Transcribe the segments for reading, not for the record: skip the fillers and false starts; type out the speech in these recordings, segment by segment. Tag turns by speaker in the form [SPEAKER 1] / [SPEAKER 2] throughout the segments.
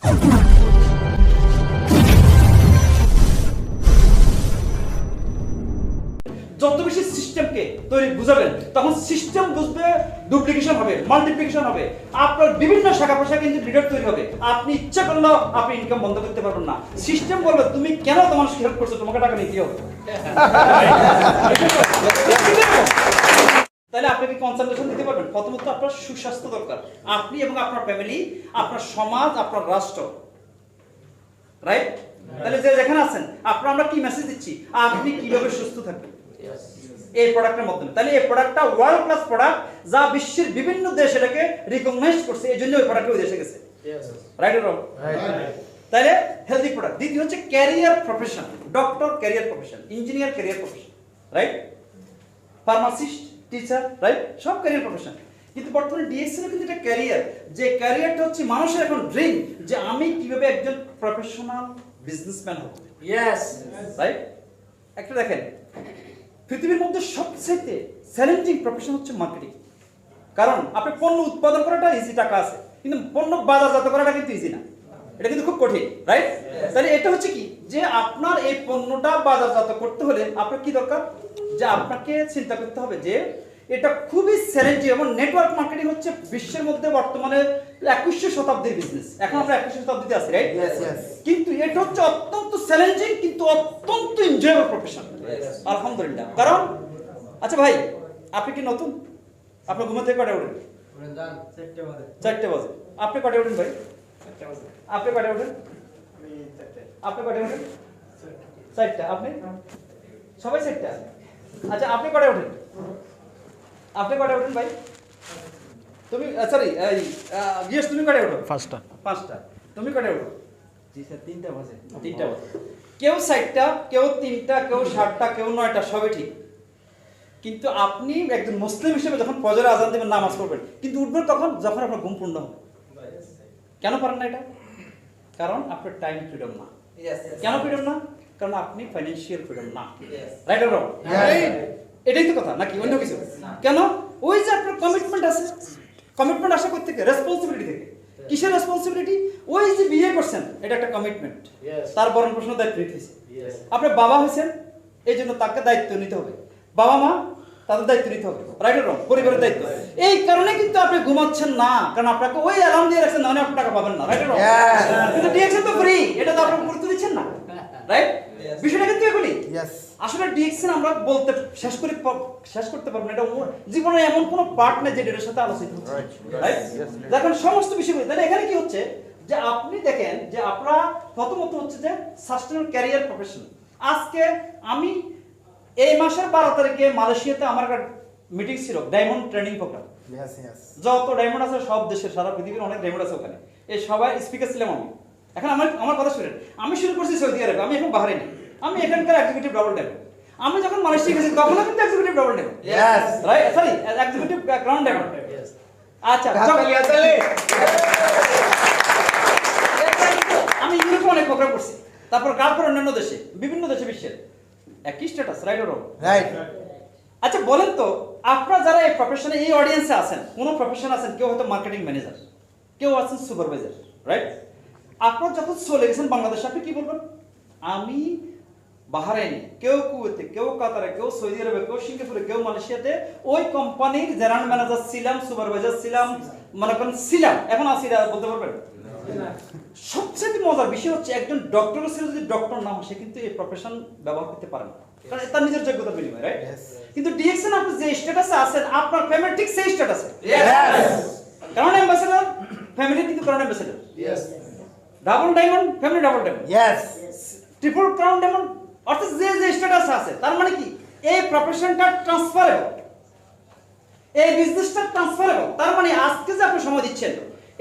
[SPEAKER 1] যত বেশি সিস্টেমকে তৈরি বুঝাবেন তখন সিস্টেম বুঝবে, ডুপ্লিকেশন হবে, মাল্টিপ্লিকেশন হবে, আপনার বিভিন্ন শাখা প্রশাখা কিন্তু লিডার তৈরি হবে। আপনি ইচ্ছা করলেও আপনি ইনকাম বন্ধ করতে পারবেন না। সিস্টেম বলবে তুমি কেন তোমার হেল্প করছো, তোমাকে টাকা নিতে হবে। তাহলে আপনি কি কনসালটেশন দিতে পারবেন? প্রথমত আপনার সুস্বাস্থ্য দরকার, আপনি এবং আপনার ফ্যামিলি, আপনার সমাজ, আপনার রাষ্ট্র, রাইট? তাহলে যে যেখানে আছেন আমরা কি মেসেজ দিচ্ছি, আপনি কিভাবে সুস্থ থাকবেন এই প্রোডাক্টের মাধ্যমে। তাহলে এই প্রোডাক্টটা ওয়ার্ল্ড ক্লাস প্রোডাক্ট, যা বিশ্বের বিভিন্ন দেশ এটাকে রিকগনাইজ করছে, এই জন্য ওই প্রোডাক্ট ওই দেশে গেছে, রাইট অর রং? তাহলে হেলদি প্রোডাক্ট। দ্বিতীয় হচ্ছে career profession, doctor career profession, engineer career profession, right? Pharmacist, teacher, right? সব ক্যারিয়ার প্রফেশন। কিন্তু বর্তমানে ডিএক্সএল কিন্তু একটা ক্যারিয়ার, যে ক্যারিয়ারটা হচ্ছে মানুষের এখন ড্রিম, যে আমি কিভাবে একজন প্রফেশনাল বিজনেসম্যান হব। Yes, right? একটা দেখেন, পৃথিবীর মধ্যে সবচেয়ে চ্যালেঞ্জিং প্রফেশন হচ্ছে মার্কেটিং। কারণ আপনি পণ্য উৎপাদন করাটা ইজি, টাকা আছে, কিন্তু পণ্য বাজারজাত করাটা কিন্তু ইজি না, এটা কিন্তু খুব কঠিন, রাইট? তাহলে এটা হচ্ছে কি, যে আপনার এই পণ্যটা বাজারজাত করতে হলে আপনার কি দরকার, যে আপনাকে চিন্তা করতে হবে যে এটা খুবই চ্যালেঞ্জিং। এবং নেটওয়ার্ক মার্কেটিং হচ্ছে বিশ্বের মধ্যে বর্তমানে 21শ শতাব্দীর বিজনেস। এখন আমরা 21শ শতাব্দীতে আছি, রাইট? কিন্তু এটা হচ্ছে অত্যন্ত চ্যালেঞ্জিং কিন্তু অত্যন্ত এনজয়েবল প্রফেশন, আলহামদুলিল্লাহ। কারণ আচ্ছা ভাই, আপনি কি নতুন? আপনার ঘুমাতে কটা ওঠেন? 4টা বাজে। আপনি কটা ওঠেন ভাই? 4টা বাজে। আপনি কটা ওঠেন? আপনি কটা ওঠেন? 4টা। আপনি সবাই 4টা? আচ্ছা, আপনি কটা ওঠেন? আপনি কটা ওঠেন ভাই? তুমি সরি গিয়েস, তুমি কটা ওঠো? 5টা। তুমি কটা ওঠো? জি স্যার, 3টা বাজে। 3টা বাজে। কেউ 4টা, কেউ 3টা, কেউ 7টা, কেউ 9টা, সবই ঠিক। কিন্তু আপনি একজন মুসলিম হিসেবে যখন ফজরের আজান দিবেন, নামাজ পড়বেন, কিন্তু উঠবেন তখন যখন আপনার ঘুম পূর্ণ হবে। কেন পারেন না এটা? কারণ আপনার টাইম ফ্রিডম না। কেন ফ্রিডম না? কারণ আপনি ফাইন্যান্সিয়াল ফ্রিডম না, রাইট অর রং? এটাই তো কথা, নাকি অন্য কিছু? কেন? ওই যে আপনার কমিটমেন্ট আছে। কমিটমেন্ট আসা কোথা থেকে? রেসপন্সিবিলিটি থেকে। কিসের রেসপন্সিবিলিটি? ওই যে বিয়ে করছেন, এটা একটা কমিটমেন্ট, তার বরণ পোষণ দায়িত্ব নিতে হয়েছে। আপনি বাবা হয়েছেন, এই জন্য তাকে দায়িত্ব নিতে হবে। বাবা মা, তাদের দায়িত্ব নিতে হবে, রাইট অর রং? পরিবারের দায়িত্ব। এই কারণে কিন্তু আপনি ঘুমাচ্ছেন না, কারণ আপনাকে ওই অ্যালার্ম দিয়ে রাখছেন, না হলে আপনি টাকা পাবেন না, রাইট অর রং? কিন্তু ডিএক্সএল তো ফ্রি, এটা তো আপনি গুরুত্ব দিচ্ছেন না, রাইট? বিষয়টা কিন্তু এগুলি আসলে ডিএক্সএল আমরা বলতে শেষ করতে পারবো না। এটা জীবনে এমন কোনো পার্ট নেই যে এটার সাথে আলোচিত হচ্ছে, রাইট? দেখেন সমস্ত বিষয়গুলি। তাহলে এখানে কি হচ্ছে, যে আপনি দেখেন যে আপনারা প্রথমত হচ্ছে যে সাস্টেনেবল ক্যারিয়ার প্রফেশন। আজকে আমি এই মাসের 12 তারিখে মালয়েশিয়াতে আমার একটা মিটিং ছিল, ডায়মন্ড ট্রেনিং প্রোগ্রাম। যত ডায়মন্ড আছে সব দেশের, সারা পৃথিবীর অনেক ডায়মন্ড আছে ওখানে। এই সবাই স্পিকার ছিলাম আমি। এখন আমার কথা শুনেন, আমি শুরু করছি সৌদি আরবে, আমি এখন বাহারাইনে, আমি এখানকার এক্সিকিউটিভ ডাবল ডায়মন্ড। আমি যখন মালয়েশিয়া গেছি তখনও কিন্তু executive double diamond, right? Sorry, executive ground diamond. আচ্ছা, আমি ইউরোপে অনেক প্রোগ্রাম করছি, তারপর তারপর অন্যান্য দেশে, বিভিন্ন দেশে, বিশ্বের একই status, right or wrong? Right. আচ্ছা বলেন তো, আপনারা যারা এই প্রফেশনে, এই অডিয়েন্সে আছেন, কোন প্রফেশন আছেন, কেউ হয়তো মার্কেটিং ম্যানেজার, কেউ আছেন সুপারভাইজার, রাইট? আপনারা যখন চলে গেছেন বাংলাদেশে, আপনি কি বলবেন? আমি বাহারাইনে, কেউ কুয়েতে, কেউ কাতারে, কেউ সৌদি আরবে, কেউ সিঙ্গাপুরে, কেউ মালয়েশিয়াতে ওই কোম্পানির জেনারেল ম্যানেজার ছিলাম, সুপারভাইজার ছিলাম, মনে করেন ছিলাম, এখন আছি, বলতে পারবেন? সবচেয়ে মজার বিষয় হচ্ছে, একজন ডক্টর ছিল, যদি ডক্টর নাম, সে কিন্তু এই প্রফেশন ব্যবহার করতে পারে না, কারণ তার নিজের যোগ্যতার বিনিময়ে, রাইট? কিন্তু ডিএক্সএল আপনি যে স্ট্যাটাসে আছেন, আপনার ফ্যামিলি ঠিক সেই স্ট্যাটাসে। কারণ অ্যাম্বাসেডর, ফ্যামিলি কিন্তু কারণ ambassador. Double diamond, family double diamond. Triple crown diamond, অর্থাৎ যে যে স্ট্যাটাস আছে, তার মানে কি এই প্রফেশনটা ট্রান্সফারেবল, এই বিজনেসটা ট্রান্সফারেবল। তার মানে আজকে যে আপনি সময় দিচ্ছেন,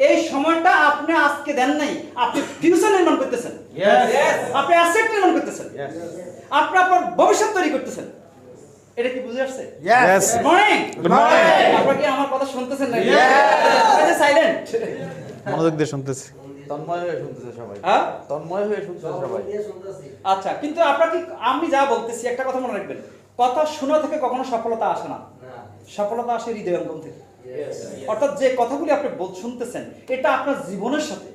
[SPEAKER 1] এই সময়টা আপনি আজকে দেন নাই, আপনি ফিউচার নির্মাণ করতেছেন, আপনি অ্যাসেট নির্মাণ করতেছেন, আপনি আপনার ভবিষ্যৎ তৈরি করতেছেন। এটা কি বুঝে আসছে? Good morning. আপনারা কি আমার কথা শুনতেছেন নাকি? সাইলেন্ট,
[SPEAKER 2] মনোযোগ দিয়ে শুনতেছি।
[SPEAKER 3] তন্ময় হয়ে শুনতেছে সবাই। তন্ময় হয়ে শুনতেছে সবাই।
[SPEAKER 1] আচ্ছা, কিন্তু আপনারা কি, আমি যা বলতেছি একটা কথা মনে রাখবেন, কথা শোনা থেকে কখনো সফলতা আসে না, সফলতা আসে হৃদয়ঙ্গম থেকে। অর্থাৎ যে কথাগুলি আপনি শুনতেছেন, এটা আপনার জীবনের সাথে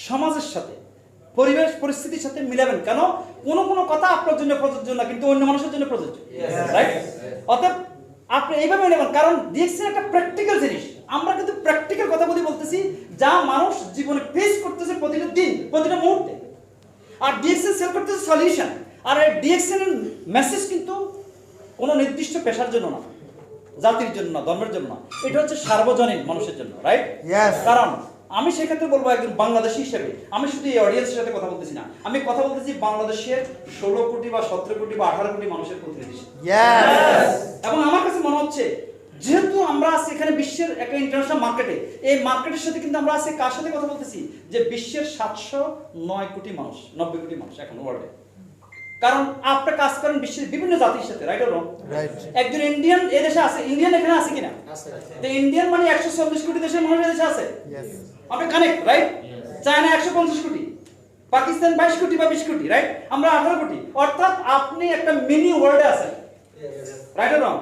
[SPEAKER 1] সমাজের সাথে, পরিবেশ পরিস্থিতির সাথে মিলাবেন। কেন? কোনো কথা আপনার জন্য প্রযোজ্য না, কিন্তু অন্য মানুষের জন্য প্রযোজ্য, রাইট? অতএব আপনি এইভাবে নেবেন, কারণ ডিএক্সএন একটা প্র্যাকটিক্যাল জিনিস। আমরা কিন্তু প্র্যাকটিক্যাল কথা বলতেছি, যা মানুষ জীবনে ফেস করতেছে প্রতিটা দিন, প্রতিটা মুহূর্তে। আর ডিএক্সএন সেল করতেছে সলিউশন। আর এই ডিএক্সএন এর মেসেজ কিন্তু কোনো নির্দিষ্ট পেশার জন্য না, জাতির জন্য না, ধর্মের জন্য না, এটা হচ্ছে সার্বজনীন মানুষের জন্য, রাইট? কারণ আমি সেক্ষেত্রে বলবো একজন বাংলাদেশী হিসেবে, আমি শুধু এই অডিয়েন্সের সাথে কথা বলতেছি না, আমি কথা বলতেছি বাংলাদেশের 16 কোটি বা 17 কোটি বা 18 কোটি মানুষের প্রতিনিধি। এবং আমার কাছে মনে হচ্ছে, যেহেতু আমরা আছি এখানে বিশ্বের একটা ইন্টারন্যাশনাল মার্কেটে, এই মার্কেটের সাথে কিন্তু আমরা আছি কার সাথে কথা বলতেছি, যে বিশ্বের 709 কোটি মানুষ, 90 কোটি মানুষ এখন ওয়ার্ল্ডে। কারণ আপনি কাজ করেন বিশ্বের বিভিন্ন জাতির সাথে, রাইট অর রং? একজন ইন্ডিয়ান এই দেশে আছে, ইন্ডিয়ান এখানে আছে কিনা? তো ইন্ডিয়ান মানে 140 কোটি দেশের মানুষ এই দেশে আছে, আপনি কানেক্ট, রাইট? চায়না 150 কোটি, পাকিস্তান 22 কোটি বা 20 কোটি, রাইট? আমরা 18 কোটি, অর্থাৎ আপনি একটা মিনি ওয়ার্ল্ডে আছেন, রাইট অর রং?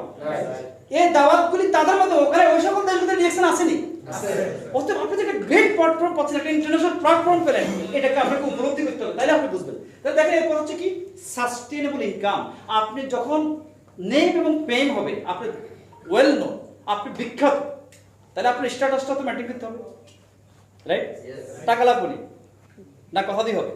[SPEAKER 1] এই দাওয়াতগুলি তাদের মধ্যে, ওখানে ওই সকল দেশগুলোতে ডিএক্সএন আসেনি। অতএব আপনি যে একটা গ্রেট প্ল্যাটফর্ম পাচ্ছেন, একটা ইন্টারন্যাশনাল প্ল্যাটফর্ম পেলেন, এটাকে আপনাকে উপলব্ধি করতে হবে, তাহলে আপনি বুঝবেন। তাহলে দেখেন এরপর হচ্ছে কি সাস্টেনেবল ইনকাম। আপনি যখন নেম এবং পেম হবে, আপনি ওয়েল নো, আপনি বিখ্যাত, তাহলে আপনার স্ট্যাটাসটা তো মেনটেন করতে হবে, রাইট? টাকা লাগবে না, কথা দিয়ে হবে।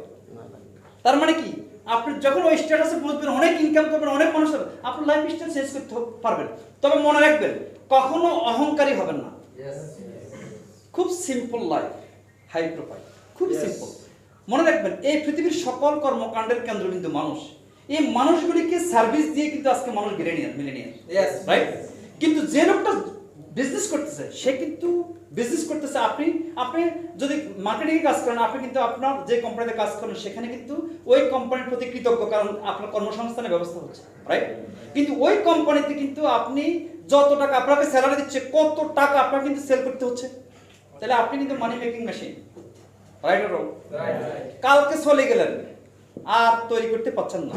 [SPEAKER 1] তার মানে কি, আপনি যখন ওই স্ট্যাটাসে পৌঁছবেন, অনেক ইনকাম করবেন, অনেক মানুষ হবে, আপনার লাইফ স্টাইল চেঞ্জ করতে পারবেন। তবে মনে রাখবেন, কখনো অহংকারী হবেন না। খুব সিম্পল লাইফ, হাই প্রোফাইল, খুব সিম্পল। মনে রাখবেন, এই পৃথিবীর সকল কর্মকাণ্ডের কেন্দ্রবিন্দু মানুষ। এই মানুষগুলিকে সার্ভিস দিয়ে কিন্তু আজকে মানুষ মিলেনিয়ার, রাইট? কিন্তু যে লোকটা বিজনেস করতেছে, সে কিন্তু বিজনেস করতেছে, আপনি যদি মার্কেটিং কাজ করেন, আপনি কিন্তু আপনার যে কোম্পানিতে কাজ করেন সেখানে কিন্তু ওই কোম্পানির প্রতি কৃতজ্ঞ, কারণ আপনার কর্মসংস্থানের ব্যবস্থা হচ্ছে, রাইট? কিন্তু ওই কোম্পানিতে কিন্তু আপনি যত টাকা আপনাকে স্যালারি দিচ্ছে, কত টাকা আপনার কিন্তু সেল করতে হচ্ছে, তাহলে আপনি কিন্তু মানি making machine, right or wrong? কালকে চলে গেলেন, আর তৈরি করতে পারছেন না,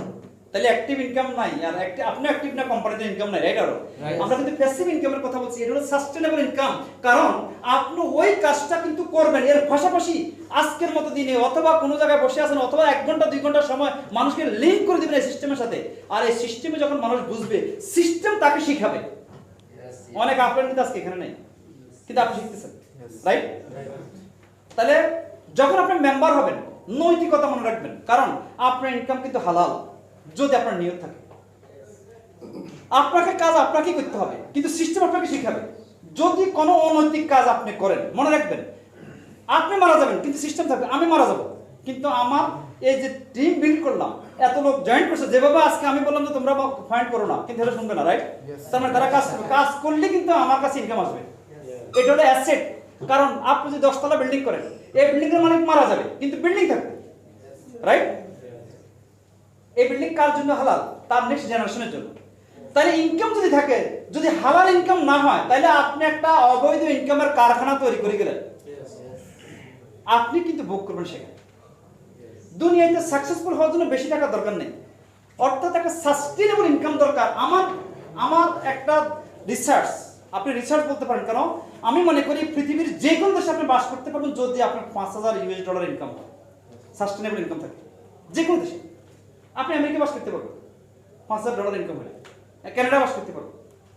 [SPEAKER 1] তাহলে অ্যাক্টিভ ইনকাম নাই, আর আপনি অ্যাক্টিভ না, কোম্পানিতে ইনকাম নাই, রাইট অর রং? আমরা কিন্তু প্যাসিভ ইনকামের কথা বলছি, এটা হলো সাস্টেনেবল ইনকাম। কারণ আপনি ওই কাজটা কিন্তু করবেন, এর পাশাপাশি আজকের মতো দিনে অথবা কোনো জায়গায় বসে আছেন, অথবা 1 ঘন্টা 2 ঘন্টা সময় মানুষকে লিঙ্ক করে দিবেন এই সিস্টেমের সাথে। আর এই সিস্টেমে যখন মানুষ বুঝবে, সিস্টেম তাকে শিখাবে। অনেক আপনার কিন্তু আজকে এখানে নেই, কিন্তু আপনি শিখতেছেন, রাইট? তাহলে যখন আপনি মেম্বার হবেন, নৈতিকতা মনে রাখবেন, কারণ আপনার ইনকাম কিন্তু হালাল যদি আপনার নিয়ত থাকে। আপনাকে কাজ আপনাকেই করতে হবে, কিন্তু সিস্টেম আপনাকে শিখাবে। যদি কোনো অনৈতিক কাজ আপনি করেন, মনে রাখবেন আপনি মারা যাবেন, কিন্তু সিস্টেম থাকবে, আমি মারা যাব, কিন্তু আমার এই যে টিম বিল্ড করলাম, এত লোক জয়েন করছে, যেভাবে আজকে আমি বললাম যে তোমরা ফাইন্ড করো না, কিন্তু এটা শুনবে না, রাইট? তার মানে তারা কাজ করলে কিন্তু আমার কাছে ইনকাম আসবে। এটা হলো অ্যাসেট। কারণ আপনি যদি 10 তলা বিল্ডিং করেন, এই বিল্ডিং এর মালিক মারা যাবে, কিন্তু বিল্ডিং থাকবে, রাইট? এই বিল্ডিং কার জন্য হালাল? তার নেক্সট জেনারেশনের জন্য। তাহলে ইনকাম যদি থাকে, যদি হালাল ইনকাম না হয়, তাহলে আপনি একটা অবৈধ ইনকামের কারখানা তৈরি করে গেলেন, আপনি কিন্তু ভোগ করবেন সেখানে। দুনিয়াতে সাকসেসফুল হওয়ার জন্য বেশি টাকা দরকার নেই, অর্থাৎ একটা সাস্টেনেবল ইনকাম দরকার। আমার একটা রিসার্চ, আপনি রিসার্চ বলতে পারেন, কেন আমি মনে করি পৃথিবীর যে কোনো দেশে আপনি বাস করতে পারবেন যদি আপনার $5000 ইনকাম হয়, সাস্টেনেবল ইনকাম থাকে। যে কোনো দেশে আপনি আমেরিকা বাস করতে পারবেন $5000 ইনকাম হলে, কানাডা বাস করতে পারবেন,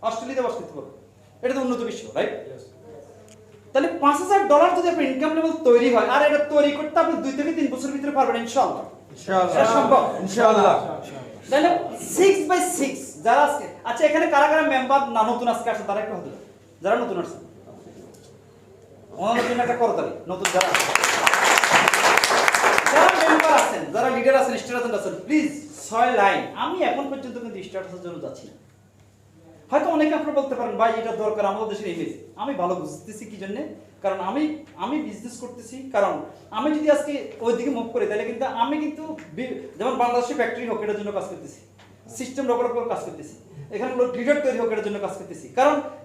[SPEAKER 1] অস্ট্রেলিয়াতে বাস করতে পারবেন, এটা তো উন্নত বিশ্ব, রাইট? তাহলে $5000 যদি আপনার ইনকাম লেভেল তৈরি হয়, আর এটা তৈরি করতে আপনি 2 থেকে 3 বছরের ভিতরে পারবেন ইনশাআল্লাহ। সম্ভব ইনশাআল্লাহ। তাহলে 6/6 যারা আজকে, আচ্ছা এখানে কারা কারা মেম্বার না নতুন আজকে আসছে, তারা একটু হাতে, যারা নতুন আসছে ওনাদের জন্য একটা করতালি। নতুন যারা মেম্বার আছেন, যারা লিডার আছেন, স্টুডেন্ট আছেন, প্লিজ 6 লাইন। আমি এখন পর্যন্ত কিন্তু স্ট্যাটাসের জন্য যাচ্ছি না। হয়তো অনেকে আপনারা বলতে পারেন, ভাই এটা দরকার আমাদের দেশের ইমেজ। আমি ভালো বুঝতেছি কি জন্য, কারণ আমি বিজনেস করতেছি। কারণ আমি যদি আজকে ওইদিকে মুভ করি, তাহলে কিন্তু আমি কিন্তু যেমন বাংলাদেশের ফ্যাক্টরি হোক, এটার জন্য কাজ করতেছি, সিস্টেম ডেভেলপ করে কাজ করতেছি, এখানে লিডার তৈরি হোক, এটার জন্য কাজ করতেছি।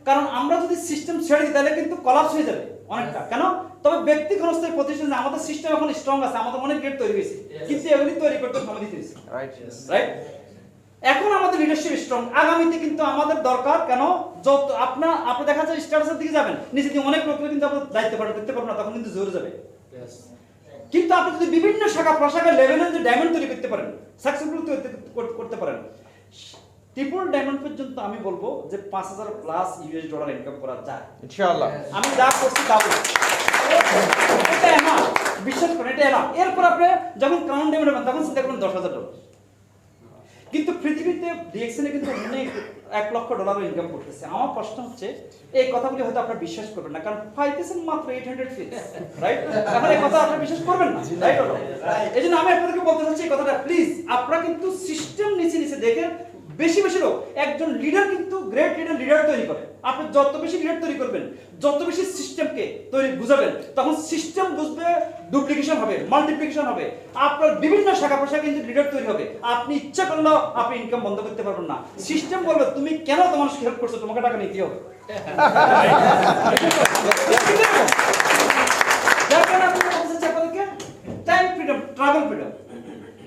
[SPEAKER 1] কারণ আমরা যদি সিস্টেম ছেড়ে দিই, তাহলে কিন্তু কলাপস হয়ে যাবে অনেকটা। কেন? তবে ব্যক্তি ক্ষণস্থায়ী প্রতিষ্ঠান, আমাদের সিস্টেম এখন স্ট্রং আছে, আমাদের অনেক গেট তৈরি হয়েছে, কিন্তু এগুলি তৈরি করতে সময় দিতে হয়েছে, রাইট? এখন আমাদের লিডারশিপ স্ট্রং, আগামীতে কিন্তু আমাদের দরকার। কেন? যত আপনি দেখা যায় স্ট্যাটাসের দিকে যাবেন, নিচে দিয়ে অনেক লোক কিন্তু আপনার দায়িত্ব পালন করতে পারবেন না, তখন কিন্তু জোরে যাবে। কিন্তু আপনি যদি বিভিন্ন শাখা প্রশাখা লেভেলের যে ডায়মন্ড তৈরি করতে পারেন, সাকসেসফুল করতে পারেন, ট্রিপল ডায়মন্ড পর্যন্ত আমি বলবো যে $5,000+ ইনকাম করা যায়
[SPEAKER 3] ইনশাআল্লাহ।
[SPEAKER 1] আমি যা করছি তা বলছি। এটা না বিশ্বাস করেন, এটা না। এরপর আপনি যখন কাউন্ট ডায়মন্ড হবেন তখন চিন্তা করবেন $10,000। কিন্তু পৃথিবীতে ডিএক্সএনে কিন্তু অনেক $1 লক্ষ ইনকাম করতেছে। আমার প্রশ্ন হচ্ছে এই কথাগুলি হয়তো আপনারা বিশ্বাস করবেন না, কারণ পাইতেছেন মাত্র 800 ফিট, রাইট? এখন এই কথা আপনারা বিশ্বাস করবেন না, রাইট? এই জন্য আমি আপনাদেরকে বলতে চাচ্ছি এই কথাটা, প্লিজ আপনারা কিন্তু সিস্টেম নিচে নিচে দেখেন। বেশি বেশি লোক, একজন লিডার কিন্তু গ্রেট লিডার তৈরি করে। আপনি যত বেশি লিডার তৈরি করবেন, যত বেশি সিস্টেমকে তৈরি বুঝাবেন, তখন সিস্টেম বুঝবে, ডুপ্লিকেশন হবে, মাল্টিপ্লিকেশন হবে, আপনার বিভিন্ন শাখা প্রশাখা কিন্তু লিডার তৈরি হবে। আপনি ইচ্ছা করলেও আপনি ইনকাম বন্ধ করতে পারবেন না। সিস্টেম বলবে তুমি কেন তোমার হেল্প করছো, তোমাকে টাকা নিতে হবে। যার কারণে আপনি বলতে চাচ্ছি আপনাদেরকে টাইম ফ্রিডম, ট্রাভেল ফ্রিডম।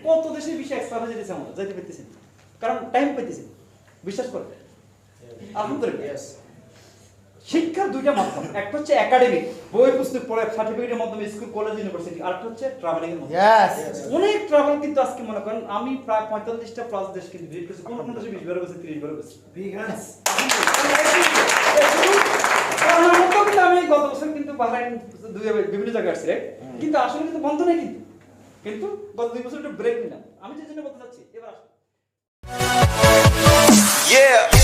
[SPEAKER 1] কত দেশের বিষয়ে এক্সট্রা হয়ে যেতেছে, আমাদের যাইতে পেতেছেন, কারণ টাইম পেতেছেন। বিশ্বাস করেন, আলহামদুলিল্লাহ। শিক্ষার দুইটা মাধ্যম, একটা হচ্ছে একাডেমিক, বই পুস্তক পড়ে সার্টিফিকেটের মাধ্যমে, স্কুল কলেজ ইউনিভার্সিটি, আর একটা হচ্ছে ট্রাভেলিং এর মাধ্যমে। অনেক ট্রাভেল কিন্তু আজকে মনে করেন আমি প্রায় 45টা প্লাস দেশ কিন্তু ভিজিট করেছি, কোন কোন দেশে 20 বার গেছি, 30 বার গেছি। আমি গত বছর কিন্তু বাহরাইন বিভিন্ন জায়গায় আসছি, কিন্তু আসলে কিন্তু বন্ধ নেই, কিন্তু গত 2 বছর একটু ব্রেক নিলাম। আমি যে জন্য বলতে চাচ্ছি এবার আসুন।
[SPEAKER 4] Yeah.